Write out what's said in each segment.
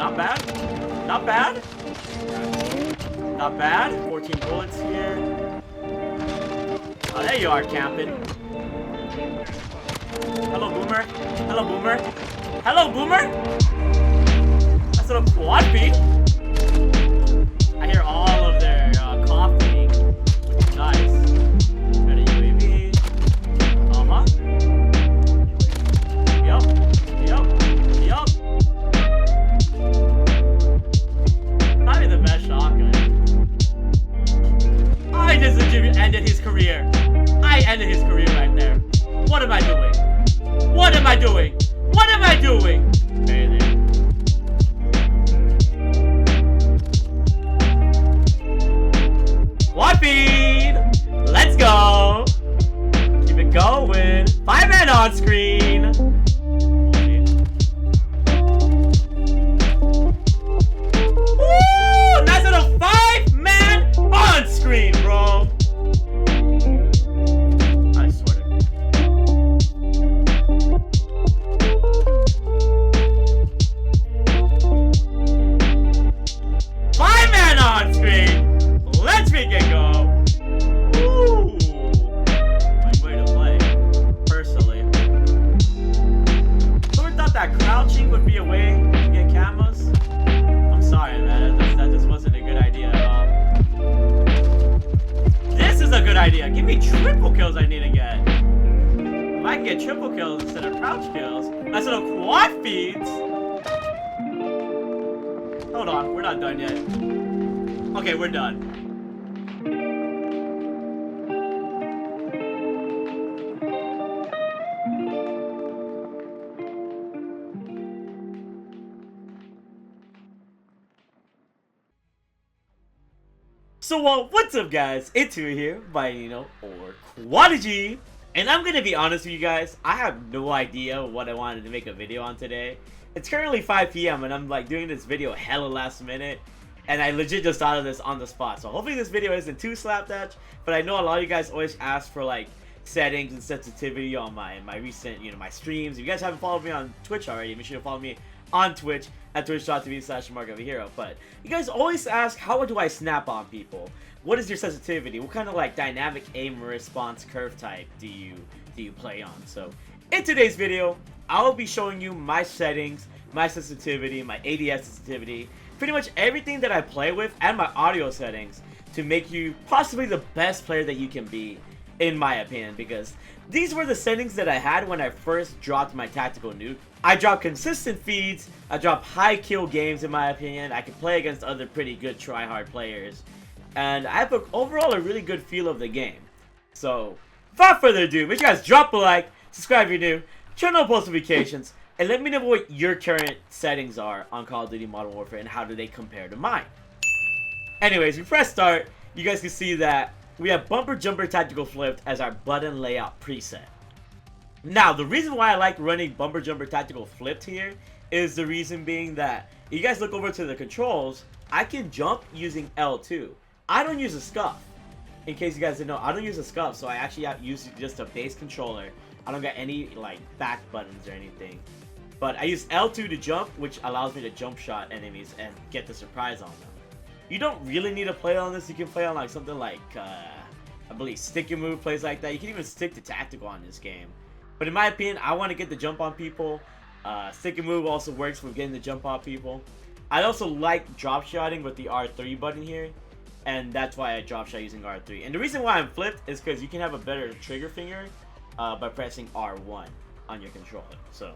not bad. Not bad. Not bad. 14 bullets here. Oh, there you are, camping. Hello, Boomer. Hello, Boomer. Hello, Boomer. That's a little quad beat. I hear all of their coughing. Nice. Got a UAV. Uh-huh. Yup. Yup. Yup. Probably the best shotgun. I just legitimately ended his career. I ended his career right there. What am I doing? What am I doing? What am I doing? Hey there. Quad feed! Let's go! Keep it going. 5-man on screen. Woo! Nice little 5-man on screen, bro. I swear to God. 5-man on screen. Let's make it go. Woo! My way to play, personally. Whoever thought that crouching would be a way to get cameras? I'm sorry, man. That just wasn't a good idea at all. This is a good idea. Give me triple kills I need to get. If I can get triple kills instead of crouch kills, nice little quad feeds. Hold on, we're not done yet. Okay, we're done. So, what's up, guys? It's here, or Quadigy, and I'm gonna be honest with you guys. I have no idea what I wanted to make a video on today. It's currently 5 p.m. and I'm like doing this video hella last minute, and I legit just thought of this on the spot. So hopefully this video isn't too slapdash, but I know a lot of you guys always ask for like settings and sensitivity on my recent, my streams. If you guys haven't followed me on Twitch already, make sure to follow me on Twitch at twitch.tv/TheMarkOfAHero. But you guys always ask, how do I snap on people? What is your sensitivity? What kind of like dynamic aim response curve type do you play on? So in today's video, I'll be showing you my settings, my sensitivity, my ADS sensitivity, pretty much everything that I play with, and my audio settings to make you possibly the best player that you can be, in my opinion, because these were the settings that I had when I first dropped my tactical nuke. I dropped consistent feeds, I dropped high kill games, in my opinion. I could play against other pretty good try-hard players, and I have overall a really good feel of the game. So without further ado, make sure you guys drop a like, subscribe if you're new, turn on post notifications, and let me know what your current settings are on Call of Duty Modern Warfare and how do they compare to mine. Anyways, we press start. You guys can see that we have Bumper Jumper Tactical Flipped as our button layout preset. Now, the reason why I like running Bumper Jumper Tactical Flipped here is the reason being that if you guys look over to the controls, I can jump using L2. I don't use a scuff. In case you guys didn't know, I don't use a scuff, so I actually use just a base controller. I don't got any like back buttons or anything. But I use L2 to jump, which allows me to jump shot enemies and get the surprise on them. You don't really need to play on this. You can play on like something like, I believe Stick and Move plays like that. You can even stick to tactical on this game. But in my opinion, I want to get the jump on people. Stick and Move also works for getting the jump on people. I also like drop shotting with the R3 button here. And that's why I drop shot using R3. And the reason why I'm flipped is because you can have a better trigger finger by pressing R1 on your controller. So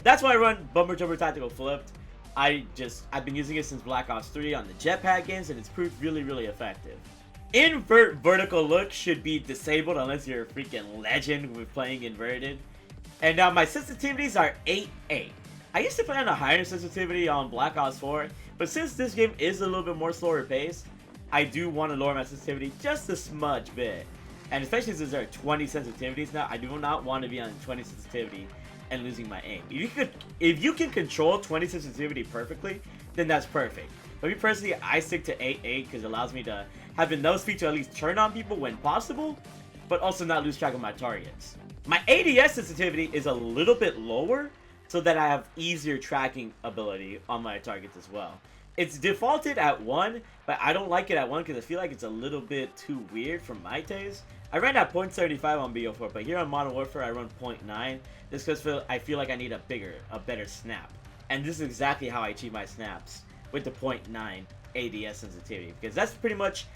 that's why I run Bumper Jumper Tactical Flipped. I've been using it since Black Ops 3 on the jetpack games, and it's proved really, really effective. Invert vertical look should be disabled unless you're a freaking legend with playing inverted. And now my sensitivities are 8-8. I used to play on a higher sensitivity on Black Ops 4, but since this game is a little bit more slower paced, I do want to lower my sensitivity just a smudge bit. And especially since there are 20 sensitivities now, I do not want to be on 20 sensitivity and losing my aim. If you can control 20 sensitivity perfectly, then that's perfect. But me personally, I stick to 8-8 because it allows me to have the nose feed to at least turn on people when possible, but also not lose track of my targets. My ADS sensitivity is a little bit lower, so that I have easier tracking ability on my targets as well. It's defaulted at 1, but I don't like it at 1 because I feel like it's a little bit too weird for my taste. I ran at 0.75 on BO4, but here on Modern Warfare I run 0.9 just because I feel like I need a better snap. And this is exactly how I achieve my snaps, with the 0.9 ADS sensitivity, because that's pretty much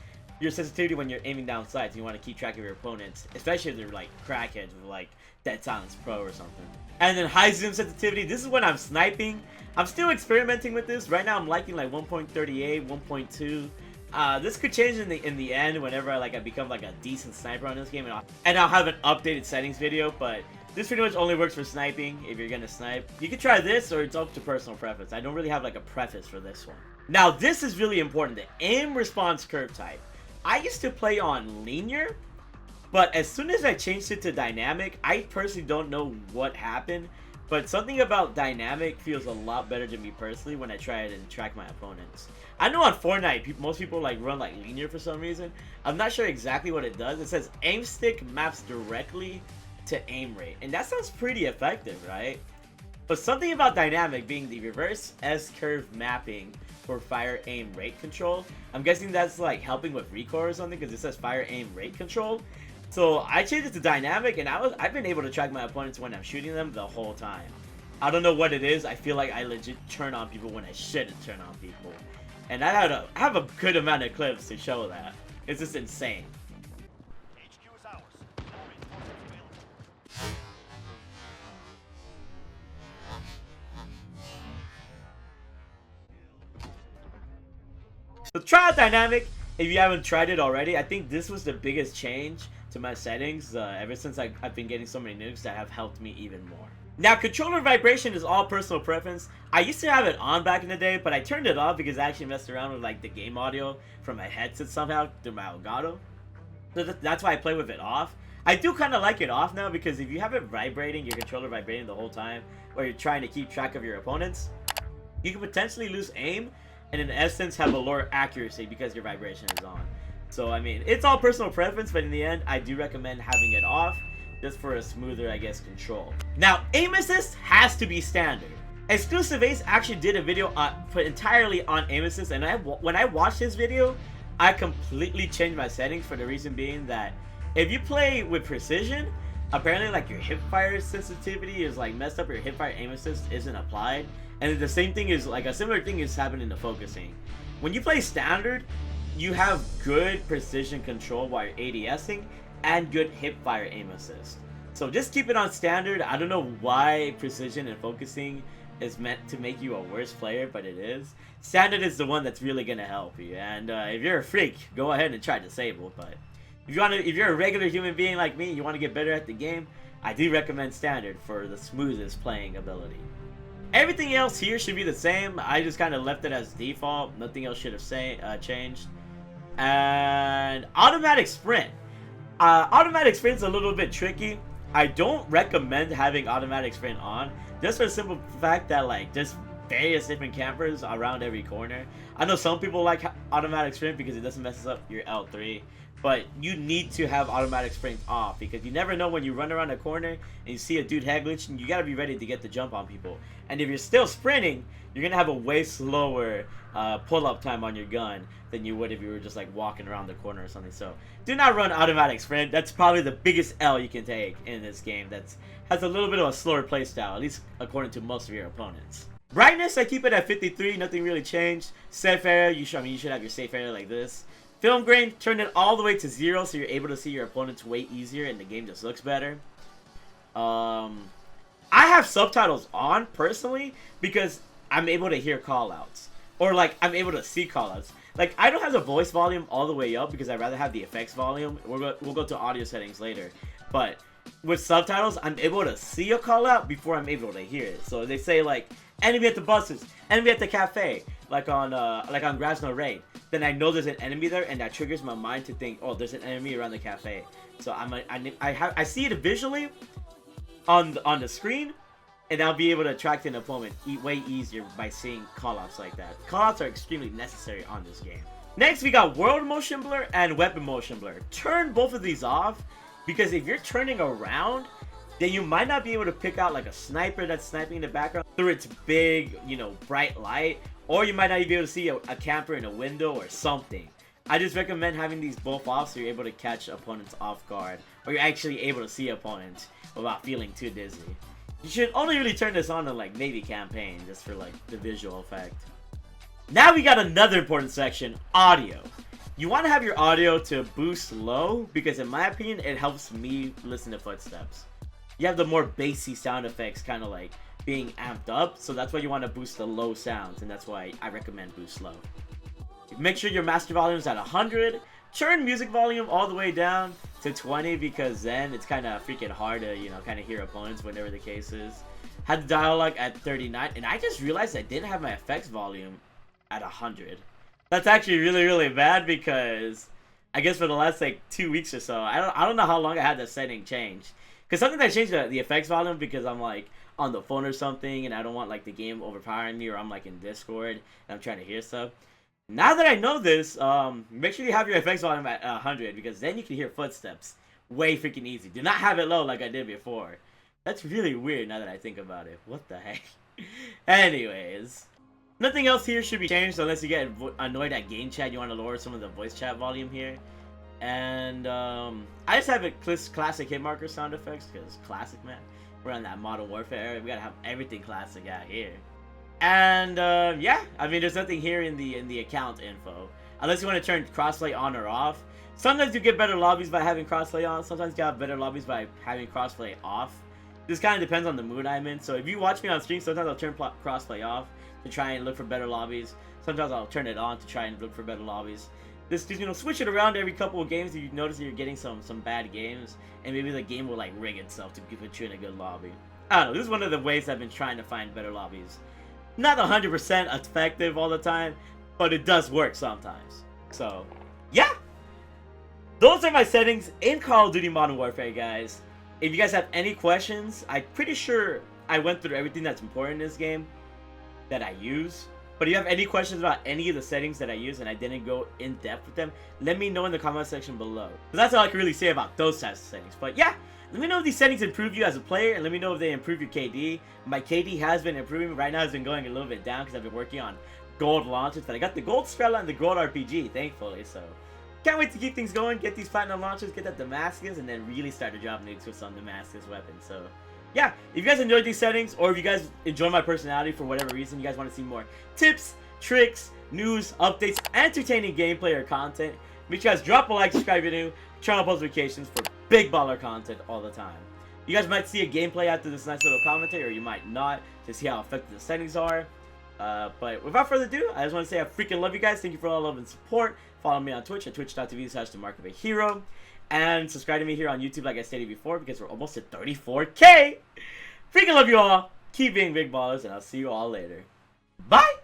your sensitivity when you're aiming down sights. You want to keep track of your opponents, especially if they're like crackheads with like Dead Silence Pro or something. And then high zoom sensitivity, this is when I'm sniping. I'm still experimenting with this. Right now I'm liking like 1.38, 1.2. This could change in the end whenever I become like a decent sniper on this game, and I'll have an updated settings video. But this pretty much only works for sniping. If you're gonna snipe, you can try this, or it's up to personal preference. I don't really have like a preface for this one. Now this is really important: the aim response curve type. I used to play on linear, but as soon as I changed it to dynamic, I personally don't know what happened, but something about dynamic feels a lot better to me personally when I try it and track my opponents. I know on Fortnite, most people like run like linear for some reason. I'm not sure exactly what it does. It says aim stick maps directly to aim rate, and that sounds pretty effective, right? But something about dynamic being the reverse S-curve mapping for fire aim rate control. I'm guessing that's like helping with recoil or something, because it says fire aim rate control. So I changed it to dynamic, and I've been able to track my opponents when I'm shooting them the whole time. I don't know what it is. I feel like I legit turn on people when I shouldn't turn on people. And I have a good amount of clips to show that. It's just insane. HQ is ours. All reinforcements available. So try out dynamic if you haven't tried it already. I think this was the biggest change to my settings ever since I've been getting so many nukes that have helped me even more. Now, controller vibration is all personal preference. I used to have it on back in the day, but I turned it off because I actually messed around with like the game audio from my headset somehow through my Elgato. So that's why I play with it off. I do kind of like it off now, because if you have it vibrating, your controller vibrating the whole time, or you're trying to keep track of your opponents, you can potentially lose aim and in essence have a lower accuracy because your vibration is on. So I mean, it's all personal preference, but in the end I do recommend having it off just for a smoother, I guess, control. Now, aim assist has to be standard. Exclusive Ace actually did a video put entirely on aim assist, and when I watched his video, I completely changed my settings, for the reason being that if you play with precision, apparently like your hipfire sensitivity is like messed up, your hipfire aim assist isn't applied, and the same thing is like a similar thing is happening to focusing. When you play standard, you have good precision control while you're ADSing and good hipfire aim assist. So just keep it on standard. I don't know why precision and focusing is meant to make you a worse player, but it is. Standard is the one that's really gonna help you. And if you're a freak, go ahead and try disable. But if you're a regular human being like me, you want to get better at the game, I do recommend standard for the smoothest playing ability. Everything else here should be the same. I just kind of left it as default. Nothing else should have changed. And automatic sprint. Automatic sprint's a little bit tricky. I don't recommend having automatic sprint on, just for the simple fact that like there's various different campers around every corner. I know some people like automatic sprint because it doesn't mess up your L3, but you need to have automatic sprint off, because you never know when you run around a corner and you see a dude head glitch, and you gotta be ready to get the jump on people. And if you're still sprinting, you're gonna have a way slower pull-up time on your gun than you would if you were just like walking around the corner or something. So do not run automatic sprint. That's probably the biggest L you can take in this game. That has a little bit of a slower playstyle, at least according to most of your opponents. Brightness, I keep it at 53. Nothing really changed. Safe area, you should have your safe area like this. Film grain, turn it all the way to 0 so you're able to see your opponents way easier and the game just looks better. I have subtitles on personally because I'm able to hear callouts, or like I'm able to see callouts. Like I don't have the voice volume all the way up because I'd rather have the effects volume. We'll go to audio settings later, but with subtitles I'm able to see a call out before I'm able to hear it. So they say like enemy at the buses, enemy at the cafe, like on Grasno Raid, then I know there's an enemy there, and that triggers my mind to think, oh, there's an enemy around the cafe. So I see it visually on the screen, and I'll be able to track an opponent way easier by seeing callouts like that. Callouts are extremely necessary on this game. Next, we got World Motion Blur and Weapon Motion Blur. Turn both of these off, because if you're turning around, then you might not be able to pick out like a sniper that's sniping in the background through its big, you know, bright light, or you might not even be able to see a camper in a window or something. I just recommend having these both off so you're able to catch opponents off guard, or you're actually able to see opponents without feeling too dizzy. You should only really turn this on in like Navy campaign just for like the visual effect. Now we got another important section, audio. You want to have your audio to boost low because in my opinion it helps me listen to footsteps. You have the more bassy sound effects kind of like being amped up, so that's why you want to boost the low sounds, and that's why I recommend boost low. Make sure your master volume is at 100. Turn music volume all the way down to 20 because then it's kind of freaking hard to, you know, kind of hear opponents, whatever the case is. Had the dialogue at 39, and I just realized I didn't have my effects volume at 100. That's actually really, really bad because I guess for the last like 2 weeks or so, I don't know how long I had the setting changed. Because something that changed the effects volume because I'm like on the phone or something and I don't want like the game overpowering me, or I'm like in Discord and I'm trying to hear stuff. Now that I know this, make sure you have your effects volume at 100 because then you can hear footsteps way freaking easy. Do not have it low like I did before. That's really weird now that I think about it. What the heck? Anyways, nothing else here should be changed unless you get annoyed at game chat. You want to lower some of the voice chat volume here. And I just have a classic hit marker sound effects because classic, man. We're on that Modern Warfare era. We gotta have everything classic out here. And yeah, I mean, there's nothing here in the account info unless you want to turn crossplay on or off. Sometimes you get better lobbies by having crossplay on. Sometimes you have better lobbies by having crossplay off. This kind of depends on the mood I'm in. So if you watch me on stream, sometimes I'll turn crossplay off to try and look for better lobbies. Sometimes I'll turn it on to try and look for better lobbies. Just, you know, switch it around every couple of games if you notice that you're getting some bad games, and maybe the game will like rig itself to put you in a good lobby. I don't know. This is one of the ways I've been trying to find better lobbies. Not 100% effective all the time, but it does work sometimes. So, yeah. Those are my settings in Call of Duty Modern Warfare, guys. If you guys have any questions, I'm pretty sure I went through everything that's important in this game that I use. But if you have any questions about any of the settings that I use and I didn't go in depth with them, let me know in the comment section below. So that's all I can really say about those types of settings. But yeah, let me know if these settings improve you as a player, and let me know if they improve your KD. My KD has been improving. Right now it's been going a little bit down because I've been working on gold launches. But I got the gold Strela and the gold RPG, thankfully. So can't wait to keep things going, get these platinum launches, get that Damascus, and then really start to drop nukes with some Damascus weapons. So yeah, if you guys enjoyed these settings, or if you guys enjoy my personality for whatever reason, you guys want to see more tips, tricks, news, updates, entertaining gameplay or content, make sure you guys drop a like, subscribe if you're new, turn on post notifications for big baller content all the time. You guys might see a gameplay after this nice little commentary, or you might not, to see how effective the settings are. But without further ado, I just want to say I freaking love you guys. Thank you for all the love and support. Follow me on Twitch at twitch.tv/TheMarkOfAHero. And subscribe to me here on YouTube like I stated before, because we're almost at 34K. Freaking love you all. Keep being big ballers, and I'll see you all later. Bye!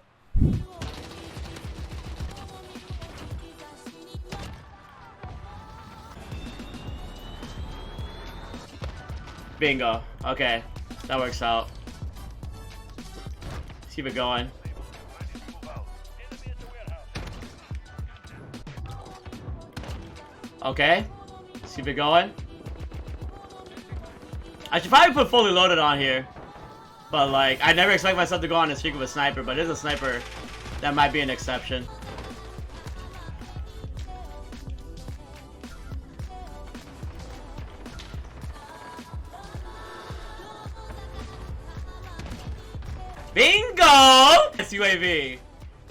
Bingo. Okay. That works out. Let's keep it going. Okay. Let's keep it going. I should probably put fully loaded on here. But like, I never expect myself to go on a streak with a sniper, but there's a sniper that might be an exception. Bingo! It's UAV.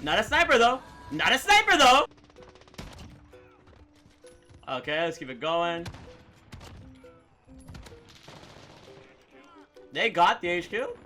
Not a sniper though. Not a sniper though. Okay, let's keep it going. They got the HQ.